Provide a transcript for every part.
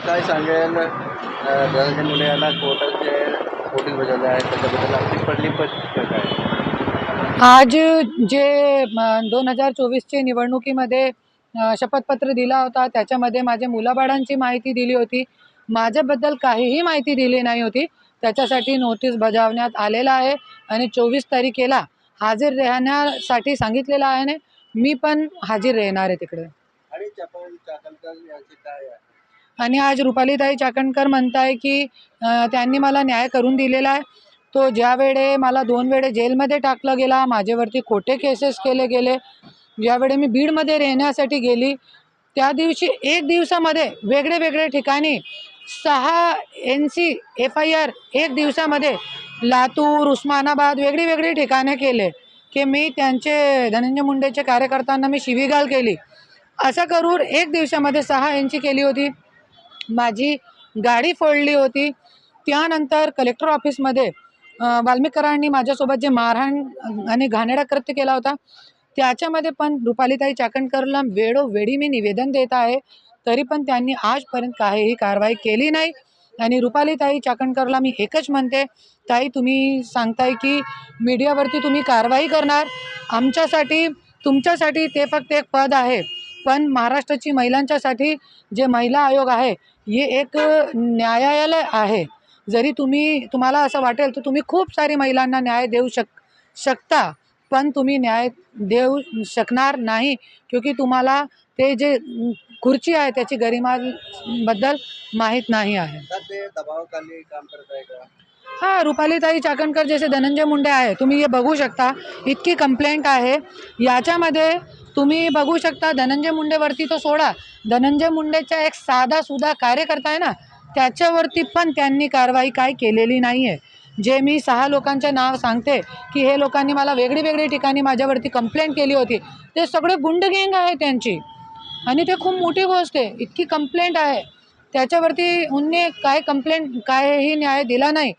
काय सांगेल धनंजय मुंडे यांना कोर्टाचे नोटीस बजावले आहे त्याच्याबद्दल आपली पहिली प्रतिक्रिया काय? आज जे 2024चे निवडणुकीमध्ये शपथपत्र दिला होता त्याच्यामध्ये माझ्या मुलाबाळांची माहिती दिली होती. माझ्याबद्दल काहीही माहिती दिली नाही होती. त्याच्यासाठी नोटीस बजावण्यात आलेला आहे आणि 24 तारखेला हजर राहण्यासाठी सांगितलेलं आहे ने मी पण हजर राहणार आहे तिकडे. आणि चाकणकर यांचे काय आहे? आणि आज रुपालीताई चाकणकर म्हणताय की त्यांनी मला न्याय करून दिलेला आहे. तो ज्या वेळे मला 2 वेळे जेलमध्ये टाकलं गेला, माझ्यावरती खोटे केसेस केले गेले, ज्यावेळी मी बीडमध्ये राहण्यासाठी गेली त्या दिवशी एक दिवसामध्ये वेगळे वेगळे ठिकाणी 6 NC FIR एक दिवसामध्ये लातूर, उस्मानाबाद वेगळी वेगळी ठिकाणे केले की मी त्यांचे धनंजय मुंडेचे कार्यकर्त्यांना मी शिवीगाळ केली. असं करून एक दिवसामध्ये 6 NC केली होती. माझी गाडी फोडली होती. त्यानंतर कलेक्टर ऑफिसमध्ये वाल्मिकरांनी माझ्यासोबत जे मारहाण आणि घाणेरडा कृत्य केला होता त्याच्यामध्ये पण रुपालीताई चाकणकरला वेळोवेळी मी निवेदन देत आहे, तरी पण त्यांनी आजपर्यंत काहीही कारवाई केली नाही. आणि रुपालीताई चाकणकरला मी एकच म्हणते, ताई तुम्ही सांगताय की मीडियावरती तुम्ही कारवाई करणार, आमच्यासाठी तुमच्यासाठी ते फक्त एक पद आहे, पण महाराष्ट्राची महिलांच्यासाठी जे महिला आयोग आहे हे एक न्यायालय आहे. जरी तुम्हाला असं वाटेल तर तुम्ही खूप सारी महिलांना न्याय देऊ शकता, पण तुम्ही न्याय देऊ शकणार नाही, क्योंकि तुम्हाला ते जे खुर्ची आहे त्याची गरिमाबद्दल माहीत नाही आहे. ते दबावाखाली काम करत आहे का? हाँ, रुपालीताई चाकणकर जैसे धनंजय मुंडे आहे, तुम्ही हे बघू शकता इतकी कंप्लेंट आहे. याच्यामध्ये तुम्ही बघू शकता धनंजय मुंडेवरती तो सोडा, धनंजय मुंडेचा एक साधा कार्यकर्ता आहे ना, त्याच्यावरती पण त्यांनी कारवाई काय केलेली नाही आहे. जे मी 6 लोकांचे नाव सांगते की हे लोकांनी मला वेगळी ठिकाणी माझ्यावरती कंप्लेंट केली होती, ते सगळे गुंड गँग आहे त्यांची. आणि ते खूप मोठी गोष्ट आहे, इतकी कंप्लेंट आहे त्याच्यावरती उन्ने काहीही न्याय दिला नाही.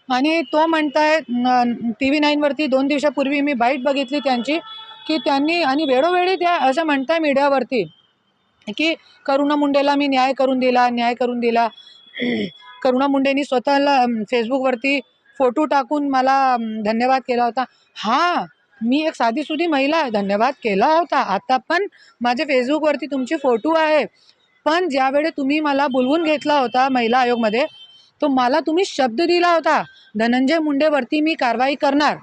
आणि तो म्हणताय TV9वरती 2 दिवसापूर्वी मी बाईट बघितली त्यांची की त्यांनी आणि वेळोवेळी त्या असं म्हणताय मीडियावरती की करुणा मुंडेला मी न्याय करून दिला. करुणा मुंडेंनी स्वतःला फेसबुकवरती फोटो टाकून मला धन्यवाद केला होता. हां, मी एक साधीसुधी महिला आहे, धन्यवाद केला होता. आता पण माझ्या फेसबुकवरती तुमची फोटो आहे. पण ज्यावेळी तुम्ही मला बोलवून घेतला होता महिला आयोगमध्ये, तो मला तुम्ही शब्द दिला होता धनंजय मुंडेवरती मी कारवाई करणार,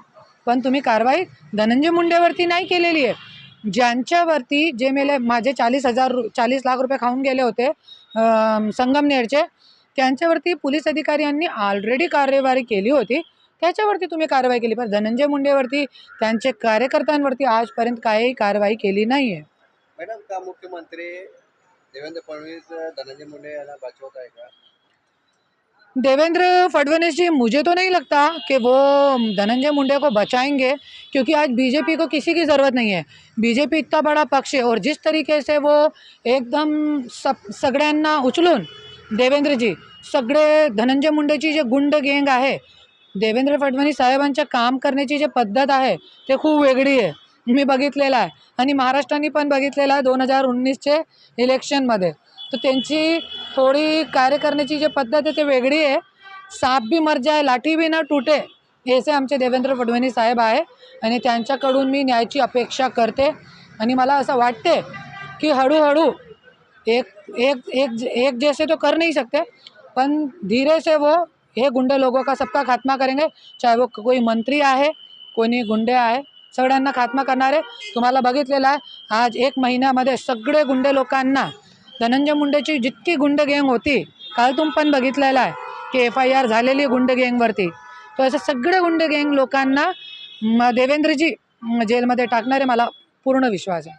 पण तुम्ही कारवाई धनंजय मुंडेवरती नाही केलेली आहे. ज्यांच्यावरती जे माझे 40 लाख रुपये खाऊन गेले होते संगमनेरचे, त्यांच्यावरती पोलीस अधिकाऱ्यांनी ऑलरेडी कार्यवाही केली होती, त्याच्यावरती तुम्ही कारवाई केली. पण धनंजय मुंडेवरती त्यांचे कार्यकर्त्यांवरती आजपर्यंत काही कारवाई केली नाही आहे. मॅडम, का मुख्यमंत्री देवेंद्र फडणवीस धनंजय मुंडे यांना बचवत आहे का? देवेंद्र फडणवीस जी, मुझे तो नहीं लगता कि वो धनंजय मुंडे को बचाएंगे, क्योंकि आज बीजेपी को किसी की ज़रूरत नहीं है. बीजेपी इतना बड़ा पक्ष है और जिस तरीके से वो एकदम सगळ्यांना उचलून देवेंद्रजी सगळे धनंजय मुंडेची जे गुंड गँग आहे, देवेंद्र फडणवीस साहेबांच्या काम करण्याची जी पद्धत आहे ते खूप वेगळी आहे. मी बघितलेलं आहे आणि महाराष्ट्राने पण बघितलेलं आहे 2019चे इलेक्शनमध्ये. तर त्यांची थोडी कार्य करण्याची जी पद्धत आहे ते वेगळी आहे. सांप भी मर जाए लाठी भी ना टूटे, ऐसे आमचे देवेंद्र फडणवीस साहेब आहे आणि त्यांच्याकडून मी न्यायाची अपेक्षा करते. आणि मला असं वाटते की हळूहळू एक जैसे तो कर नहीं सकते, पण धीरे से वो हे गुंड लोगों का सबका खात्मा करेंगे. चाहे वो कोई मंत्री आहे, कोणी गुंडे आहे, सगळ्यांना खात्मा करणारे. तुम्हाला बघितलेलं आहे आज 1 महिन्यामध्ये सगळे गुंडे लोकांना, धनंजय मुंडेची जितकी गुंड गँग होती, काल तुम पण बघितलेलं आहे की FIR झालेली गुंड गँगवरती, तो असं सगळे गुंड गँग लोकांना देवेंद्रजी जेलमध्ये टाकणारे मला पूर्ण विश्वास आहे.